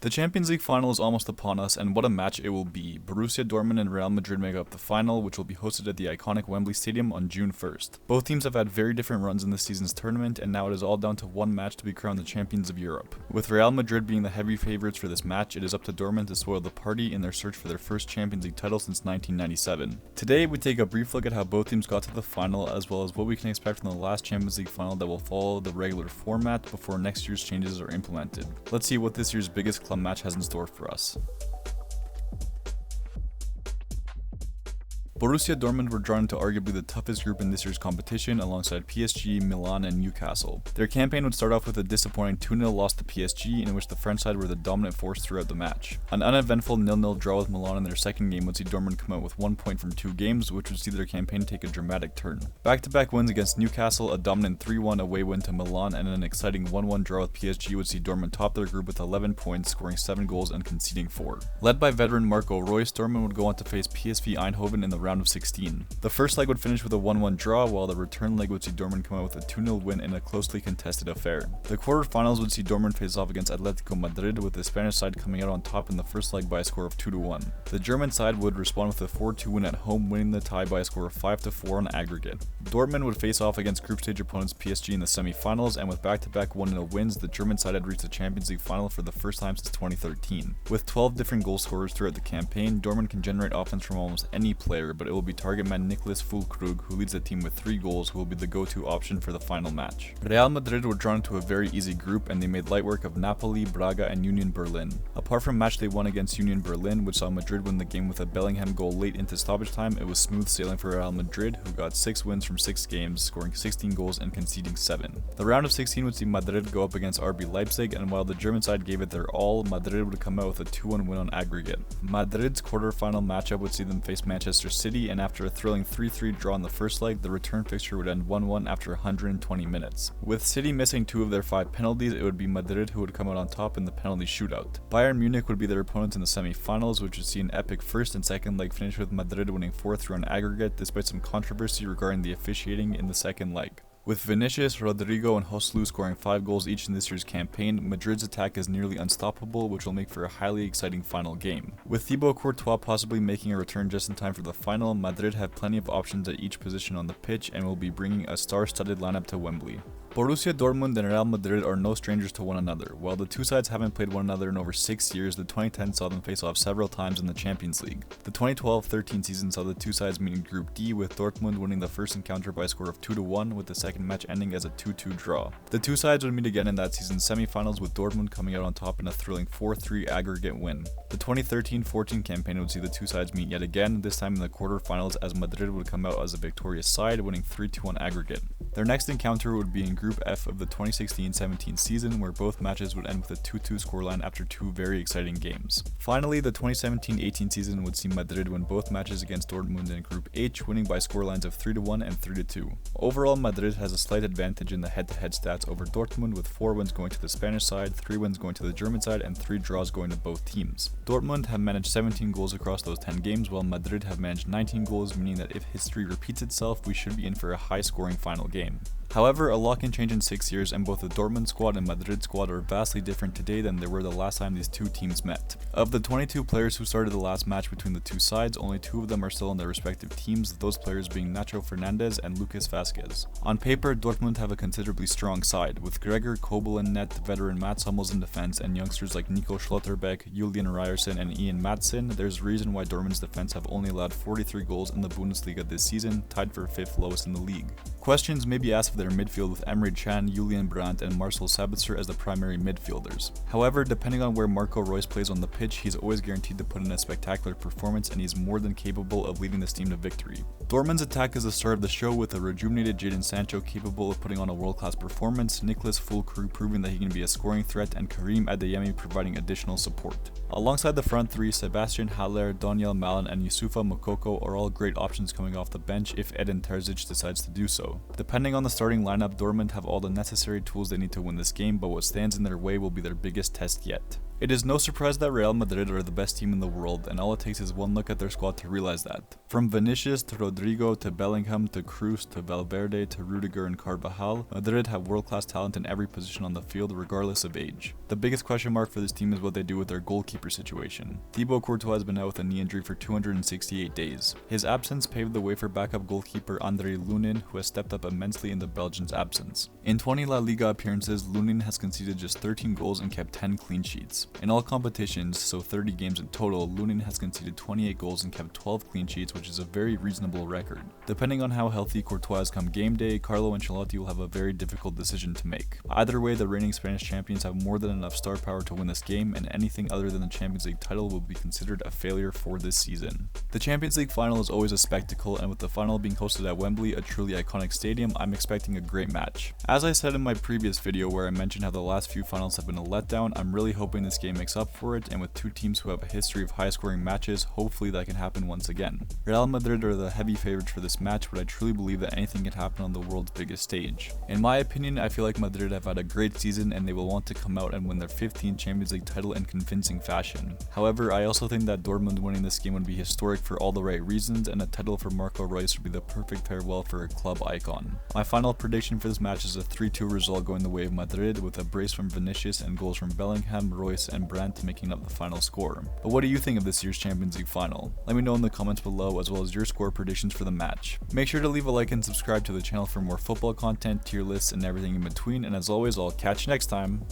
The Champions League final is almost upon us, and what a match it will be. Borussia Dortmund and Real Madrid make up the final, which will be hosted at the iconic Wembley Stadium on June 1st. Both teams have had very different runs in this season's tournament, and now it is all down to one match to be crowned the champions of Europe. With Real Madrid being the heavy favourites for this match, it is up to Dortmund to spoil the party in their search for their first Champions League title since 1997. Today, we take a brief look at how both teams got to the final, as well as what we can expect from the last Champions League final that will follow the regular format before next year's changes are implemented. Let's see what this year's biggest club match has in store for us. Borussia Dortmund were drawn into arguably the toughest group in this year's competition alongside PSG, Milan, and Newcastle. Their campaign would start off with a disappointing 2-0 loss to PSG, in which the French side were the dominant force throughout the match. An uneventful 0-0 draw with Milan in their second game would see Dortmund come out with 1 point from 2 games, which would see their campaign take a dramatic turn. Back-to-back wins against Newcastle, a dominant 3-1 away win to Milan, and an exciting 1-1 draw with PSG would see Dortmund top their group with 11 points, scoring 7 goals and conceding 4. Led by veteran Marco Reus, Dortmund would go on to face PSV Eindhoven in the round of 16. The first leg would finish with a 1-1 draw, while the return leg would see Dortmund come out with a 2-0 win in a closely contested affair. The quarterfinals would see Dortmund face off against Atletico Madrid, with the Spanish side coming out on top in the first leg by a score of 2-1. The German side would respond with a 4-2 win at home, winning the tie by a score of 5-4 on aggregate. Dortmund would face off against group stage opponents PSG in the semi-finals, and with back-to-back 1-0 wins, the German side had reached the Champions League final for the first time since 2013. With 12 different goal scorers throughout the campaign, Dortmund can generate offense from almost any player, but it will be target man Nicholas Füllkrug, who leads the team with 3 goals, who will be the go-to option for the final match. Real Madrid were drawn into a very easy group, and they made light work of Napoli, Braga, and Union Berlin. Apart from match they won against Union Berlin, which saw Madrid win the game with a Bellingham goal late into stoppage time, it was smooth sailing for Real Madrid, who got 6 wins from 6 games, scoring 16 goals and conceding 7. The round of 16 would see Madrid go up against RB Leipzig, and while the German side gave it their all, Madrid would come out with a 2-1 win on aggregate. Madrid's quarterfinal matchup would see them face Manchester City, and after a thrilling 3-3 draw in the first leg, the return fixture would end 1-1 after 120 minutes. With City missing 2 of their 5 penalties, it would be Madrid who would come out on top in the penalty shootout. Bayern Munich would be their opponents in the semi-finals, which would see an epic first and second leg finish with Madrid winning 4-3 on aggregate, despite some controversy regarding the officiating in the second leg. With Vinicius, Rodrigo, and Joselu scoring 5 goals each in this year's campaign, Madrid's attack is nearly unstoppable, which will make for a highly exciting final game. With Thibaut Courtois possibly making a return just in time for the final, Madrid have plenty of options at each position on the pitch and will be bringing a star-studded lineup to Wembley. Borussia Dortmund and Real Madrid are no strangers to one another. While the two sides haven't played one another in over 6 years, the 2010 saw them face off several times in the Champions League. The 2012-13 season saw the two sides meet in Group D, with Dortmund winning the first encounter by a score of 2-1, with the second match ending as a 2-2 draw. The two sides would meet again in that season's semi-finals, with Dortmund coming out on top in a thrilling 4-3 aggregate win. The 2013-14 campaign would see the two sides meet yet again, this time in the quarterfinals, as Madrid would come out as a victorious side, winning 3-2 on aggregate. Their next encounter would be in Group F of the 2016-17 season, where both matches would end with a 2-2 scoreline after 2 very exciting games. Finally, the 2017-18 season would see Madrid win both matches against Dortmund in Group H, winning by scorelines of 3-1 and 3-2. Overall, Madrid has a slight advantage in the head-to-head stats over Dortmund, with 4 wins going to the Spanish side, 3 wins going to the German side, and 3 draws going to both teams. Dortmund have managed 17 goals across those 10 games, while Madrid have managed 19 goals, meaning that if history repeats itself, we should be in for a high-scoring final game. However, a lot can change in 6 years, and both the Dortmund squad and Madrid squad are vastly different today than they were the last time these two teams met. Of the 22 players who started the last match between the two sides, only 2 of them are still on their respective teams, those players being Nacho Fernandez and Lucas Vazquez. On paper, Dortmund have a considerably strong side, with Gregor Kobel in net, veteran Mats Hummels in defense, and youngsters like Nico Schlotterbeck, Julian Ryerson, and Ian Madsen. There's a reason why Dortmund's defense have only allowed 43 goals in the Bundesliga this season, tied for 5th lowest in the league. Questions may be asked of their midfield, with Emre Can, Julian Brandt, and Marcel Sabitzer as the primary midfielders. However, depending on where Marco Reus plays on the pitch, he's always guaranteed to put in a spectacular performance, and he's more than capable of leading this team to victory. Dortmund's attack is the star of the show, with a rejuvenated Jadon Sancho capable of putting on a world-class performance, Nicholas Füllkrug proving that he can be a scoring threat, and Karim Adeyemi providing additional support. Alongside the front three, Sebastian Haller, Daniel Malen, and Youssoufa Moukoko are all great options coming off the bench if Edin Terzic decides to do so. Depending on the starting lineup, Dortmund have all the necessary tools they need to win this game, but what stands in their way will be their biggest test yet. It is no surprise that Real Madrid are the best team in the world, and all it takes is one look at their squad to realize that. From Vinicius to Rodrigo to Bellingham to Cruz to Valverde to Rudiger and Carvajal, Madrid have world-class talent in every position on the field regardless of age. The biggest question mark for this team is what they do with their goalkeeper situation. Thibaut Courtois has been out with a knee injury for 268 days. His absence paved the way for backup goalkeeper Andre Lunin, who has stepped up immensely in the Belgian's absence. In 20 La Liga appearances, Lunin has conceded just 13 goals and kept 10 clean sheets. In all competitions, so 30 games in total, Lunin has conceded 28 goals and kept 12 clean sheets, which is a very reasonable record. Depending on how healthy Courtois is come game day, Carlo Ancelotti will have a very difficult decision to make. Either way, the reigning Spanish champions have more than enough star power to win this game, and anything other than the Champions League title will be considered a failure for this season. The Champions League final is always a spectacle, and with the final being hosted at Wembley, a truly iconic stadium, I'm expecting a great match. As I said in my previous video where I mentioned how the last few finals have been a letdown, I'm really hoping this game makes up for it, and with two teams who have a history of high scoring matches, hopefully that can happen once again. Real Madrid are the heavy favorites for this match, but I truly believe that anything can happen on the world's biggest stage. In my opinion, I feel like Madrid have had a great season and they will want to come out and win their 15th Champions League title in convincing fashion. However, I also think that Dortmund winning this game would be historic for all the right reasons, and a title for Marco Reus would be the perfect farewell for a club icon. My final prediction for this match is a 3-2 result going the way of Madrid, with a brace from Vinicius and goals from Bellingham, Reus, and Brandt making up the final score. But what do you think of this year's Champions League final? Let me know in the comments below, as well as your score predictions for the match. Make sure to leave a like and subscribe to the channel for more football content, tier lists, and everything in between, and as always, I'll catch you next time.